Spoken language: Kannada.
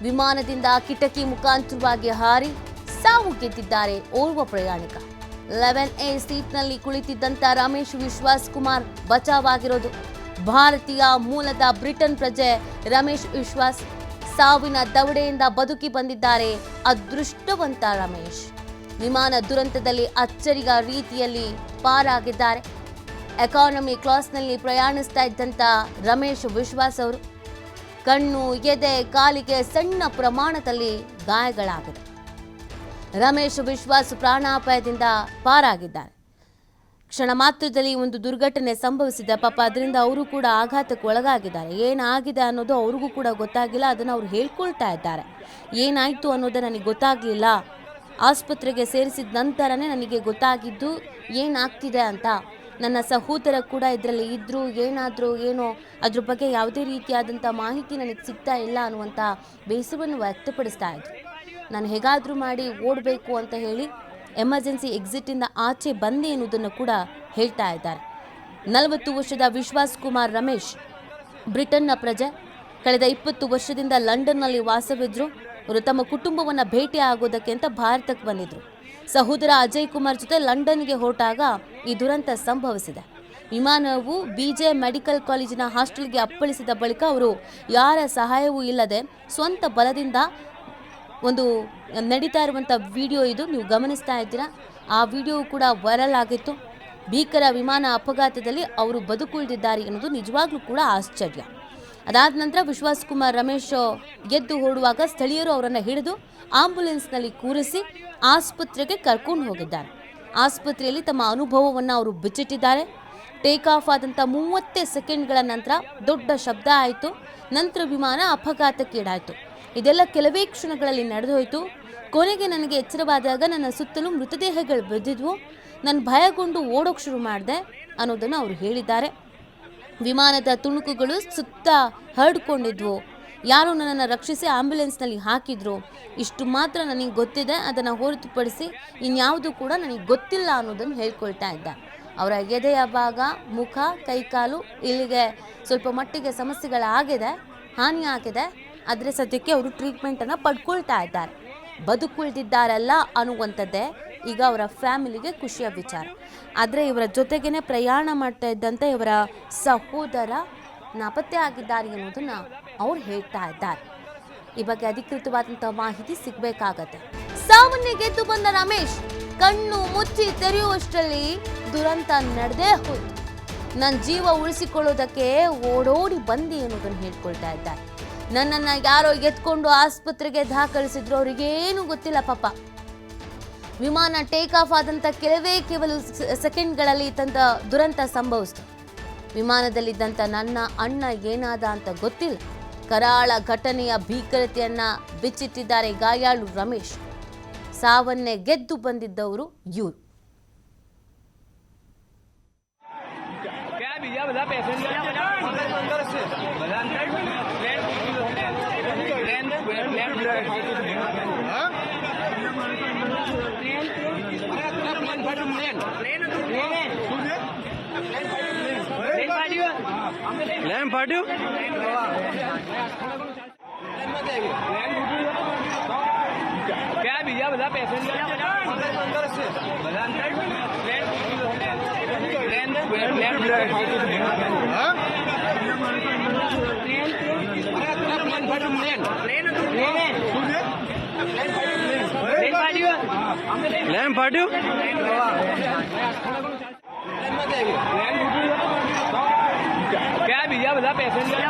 ವಿಮಾನದಿಂದ ಕಿಟಕಿ ಮುಖಾಂತರವಾಗಿ ಹಾರಿ ಸಾವು ಗೆದ್ದಿದ್ದಾರೆ ಓರ್ವ ಪ್ರಯಾಣಿಕ. 11A ಸೀಟ್ನಲ್ಲಿ ಕುಳಿತಿದ್ದಂತ ರಮೇಶ್ ವಿಶ್ವಾಸ್ ಕುಮಾರ್ ಬಚಾವಾಗಿರೋದು. ಭಾರತೀಯ ಮೂಲದ ಬ್ರಿಟನ್ ಪ್ರಜೆ ರಮೇಶ್ ವಿಶ್ವಾಸ್ ಸಾವಿನ ದವಡೆಯಿಂದ ಬದುಕಿ ಬಂದಿದ್ದಾರೆ. ಅದೃಷ್ಟವಂತ ರಮೇಶ್ ವಿಮಾನ ದುರಂತದಲ್ಲಿ ಅಚ್ಚರಿಯ ರೀತಿಯಲ್ಲಿ ಪಾರಾಗಿದ್ದಾರೆ. ಎಕಾನಮಿ ಕ್ಲಾಸ್ನಲ್ಲಿ ಪ್ರಯಾಣಿಸ್ತಾ ಇದ್ದಂತ ರಮೇಶ್ ವಿಶ್ವಾಸ್ ಅವರು ಕಣ್ಣು, ಎದೆ, ಕಾಲಿಗೆ ಸಣ್ಣ ಪ್ರಮಾಣದಲ್ಲಿ ಗಾಯಗಳಾಗಿದೆ. ರಮೇಶ್ ವಿಶ್ವಾಸ್ ಪ್ರಾಣಾಪಾಯದಿಂದ ಪಾರಾಗಿದ್ದಾರೆ. ಕ್ಷಣ ಮಾತ್ರದಲ್ಲಿ ಒಂದು ದುರ್ಘಟನೆ ಸಂಭವಿಸಿದೆ. ಪಾಪ ಅದರಿಂದ ಅವರು ಕೂಡ ಆಘಾತಕ್ಕೆ ಒಳಗಾಗಿದ್ದಾರೆ. ಏನಾಗಿದೆ ಅನ್ನೋದು ಅವ್ರಿಗೂ ಕೂಡ ಗೊತ್ತಾಗಿಲ್ಲ. ಅದನ್ನು ಅವ್ರು ಹೇಳ್ಕೊಳ್ತಾ ಇದ್ದಾರೆ. ಏನಾಯಿತು ಅನ್ನೋದು ನನಗೆ ಗೊತ್ತಾಗಲಿಲ್ಲ. ಆಸ್ಪತ್ರೆಗೆ ಸೇರಿಸಿದ ನಂತರನೇ ನನಗೆ ಗೊತ್ತಾಗಿದ್ದು ಏನಾಗ್ತಿದೆ ಅಂತ. ನನ್ನ ಸಹೋದರ ಕೂಡ ಇದರಲ್ಲಿ ಇದ್ದರು, ಏನಾದರೂ ಏನೋ ಅದ್ರ ಬಗ್ಗೆ ಯಾವುದೇ ರೀತಿಯಾದಂಥ ಮಾಹಿತಿ ನನಗೆ ಸಿಗ್ತಾ ಇಲ್ಲ ಅನ್ನುವಂಥ ಬೇಸರವನ್ನು ವ್ಯಕ್ತಪಡಿಸ್ತಾ ಇದ್ರು. ನಾನು ಹೇಗಾದರೂ ಮಾಡಿ ಓಡಬೇಕು ಅಂತ ಹೇಳಿ ಎಮರ್ಜೆನ್ಸಿ ಎಕ್ಸಿಟಿಂದ ಆಚೆ ಬಂದೆ ಎನ್ನುವುದನ್ನು ಕೂಡ ಹೇಳ್ತಾ ಇದ್ದಾರೆ. 40 ವರ್ಷದ ವಿಶ್ವಾಸ್ ಕುಮಾರ್ ರಮೇಶ್ ಬ್ರಿಟನ್ನ ಪ್ರಜೆ. ಕಳೆದ 20 ವರ್ಷದಿಂದ ಲಂಡನ್ನಲ್ಲಿ ವಾಸವಿದ್ರು. ಅವರು ತಮ್ಮ ಕುಟುಂಬವನ್ನು ಭೇಟಿ ಆಗೋದಕ್ಕೆ ಅಂತ ಭಾರತಕ್ಕೆ ಬಂದಿದ್ರು. ಸಹೋದರ ಅಜಯ್ ಕುಮಾರ್ ಜೊತೆ ಲಂಡನ್ಗೆ ಹೊರಟಾಗ ಈ ದುರಂತ ಸಂಭವಿಸಿದೆ. ವಿಮಾನವು BJ ಮೆಡಿಕಲ್ ಕಾಲೇಜಿನ ಹಾಸ್ಟೆಲ್ಗೆ ಅಪ್ಪಳಿಸಿದ ಬಳಿಕ ಅವರು ಯಾರ ಸಹಾಯವೂ ಇಲ್ಲದೆ ಸ್ವಂತ ಬಲದಿಂದ ಒಂದು ನಡೀತಾ ಇರುವಂಥ ವಿಡಿಯೋ ಇದು ನೀವು ಗಮನಿಸ್ತಾ ಇದ್ದೀರಾ. ಆ ವಿಡಿಯೋ ಕೂಡ ವೈರಲ್ ಆಗಿತ್ತು. ಭೀಕರ ವಿಮಾನ ಅಪಘಾತದಲ್ಲಿ ಅವರು ಬದುಕುಳಿದಿದ್ದಾರೆ ಎನ್ನುವುದು ನಿಜವಾಗ್ಲೂ ಕೂಡ ಆಶ್ಚರ್ಯ. ಅದಾದ ನಂತರ ವಿಶ್ವಾಸ್ ಕುಮಾರ್ ರಮೇಶ್ ಗೆದ್ದು ಹೊರಡುವಾಗ ಸ್ಥಳೀಯರು ಅವರನ್ನು ಹಿಡಿದು ಆಂಬ್ಯುಲೆನ್ಸ್ನಲ್ಲಿ ಕೂರಿಸಿ ಆಸ್ಪತ್ರೆಗೆ ಕರ್ಕೊಂಡು ಹೋಗಿದ್ದಾರೆ. ಆಸ್ಪತ್ರೆಯಲ್ಲಿ ತಮ್ಮ ಅನುಭವವನ್ನು ಅವರು ಬಿಚ್ಚಿಟ್ಟಿದ್ದಾರೆ. ಟೇಕ್ ಆಫ್ ಆದಂಥ 30 ಸೆಕೆಂಡ್ಗಳ ನಂತರ ದೊಡ್ಡ ಶಬ್ದ ಆಯಿತು. ನಂತರ ವಿಮಾನ ಅಪಘಾತಕ್ಕೀಡಾಯಿತು. ಇದೆಲ್ಲ ಕೆಲವೇ ಕ್ಷಣಗಳಲ್ಲಿ ನಡೆದೋಯ್ತು. ಕೊನೆಗೆ ನನಗೆ ಎಚ್ಚರವಾದಾಗ ನನ್ನ ಸುತ್ತಲೂ ಮೃತದೇಹಗಳು ಬಿದ್ದಿದ್ವು. ನಾನು ಭಯಗೊಂಡು ಓಡೋಕೆ ಶುರು ಮಾಡಿದೆ ಅನ್ನೋದನ್ನು ಅವರು ಹೇಳಿದ್ದಾರೆ. ವಿಮಾನದ ತುಣುಕುಗಳು ಸುತ್ತ ಹರಡ್ಕೊಂಡಿದ್ವು. ಯಾರು ನನ್ನನ್ನು ರಕ್ಷಿಸಿ ಆಂಬ್ಯುಲೆನ್ಸ್ನಲ್ಲಿ ಹಾಕಿದ್ರು. ಇಷ್ಟು ಮಾತ್ರ ನನಗೆ ಗೊತ್ತಿದೆ. ಅದನ್ನು ಹೊರತುಪಡಿಸಿ ಇನ್ಯಾವುದು ಕೂಡ ನನಗೆ ಗೊತ್ತಿಲ್ಲ ಅನ್ನೋದನ್ನು ಹೇಳ್ಕೊಳ್ತಾ ಇದ್ದ. ಅವರ ಎದೆಯ ಭಾಗ, ಮುಖ, ಕೈಕಾಲು ಇಲ್ಲಿಗೆ ಸ್ವಲ್ಪ ಮಟ್ಟಿಗೆ ಸಮಸ್ಯೆಗಳಾಗಿದೆ, ಹಾನಿಯಾಗಿದೆ. ಆದರೆ ಸದ್ಯಕ್ಕೆ ಅವರು ಟ್ರೀಟ್ಮೆಂಟನ್ನು ಪಡ್ಕೊಳ್ತಾ ಇದ್ದಾರೆ. ಬದುಕುಳಿದಿದ್ದಾರಲ್ಲ ಅನ್ನುವಂಥದ್ದೇ ಈಗ ಅವರ ಫ್ಯಾಮಿಲಿಗೆ ಖುಷಿಯ ವಿಚಾರ. ಆದರೆ ಇವರ ಜೊತೆಗೇನೆ ಪ್ರಯಾಣ ಮಾಡ್ತಾ ಇದ್ದಂಥ ಇವರ ಸಹೋದರ ನಾಪತ್ತೆ ಆಗಿದ್ದಾರೆ ಎನ್ನುವುದನ್ನು ಅವ್ರು ಹೇಳ್ತಾ ಇದ್ದಾರೆ. ಈ ಬಗ್ಗೆ ಅಧಿಕೃತವಾದಂಥ ಮಾಹಿತಿ ಸಿಗಬೇಕಾಗತ್ತೆ. ಸಾವನ್ನೇ ಗೆದ್ದು ಬಂದ ರಮೇಶ್ ಕಣ್ಣು ಮುಚ್ಚಿ ತೆರೆಯುವಷ್ಟರಲ್ಲಿ ದುರಂತ ನಡೆದೇ ಹೋಯ್ತು. ನನ್ನ ಜೀವ ಉಳಿಸಿಕೊಳ್ಳೋದಕ್ಕೆ ಓಡೋಡಿ ಬಂದಿ ಎನ್ನುವುದನ್ನು ಹೇಳ್ಕೊಳ್ತಾ ಇದ್ದಾರೆ. ನನ್ನನ್ನು ಯಾರೋ ಎತ್ಕೊಂಡು ಆಸ್ಪತ್ರೆಗೆ ದಾಖಲಿಸಿದ್ರು. ಅವರಿಗೇನು ಗೊತ್ತಿಲ್ಲ ಪಾಪ. ವಿಮಾನ ಟೇಕ್ ಆಫ್ ಆದಂಥ ಕೆಲವು ಸೆಕೆಂಡ್ಗಳಲ್ಲಿ ತಂದ ದುರಂತ ಸಂಭವಿಸಿತು. ವಿಮಾನದಲ್ಲಿದ್ದಂಥ ನನ್ನ ಅಣ್ಣ ಏನಾದ ಅಂತ ಗೊತ್ತಿಲ್ಲ. ಕರಾಳ ಘಟನೆಯ ಭೀಕರತೆಯನ್ನ ಬಿಚ್ಚಿಟ್ಟಿದ್ದಾರೆ ಗಾಯಾಳು ರಮೇಶ್. ಸಾವನ್ನೇ ಗೆದ್ದು ಬಂದಿದ್ದವರು ಇವರು. क्या भैया बता पैसेंजर क्या भैया बता पैसेंजर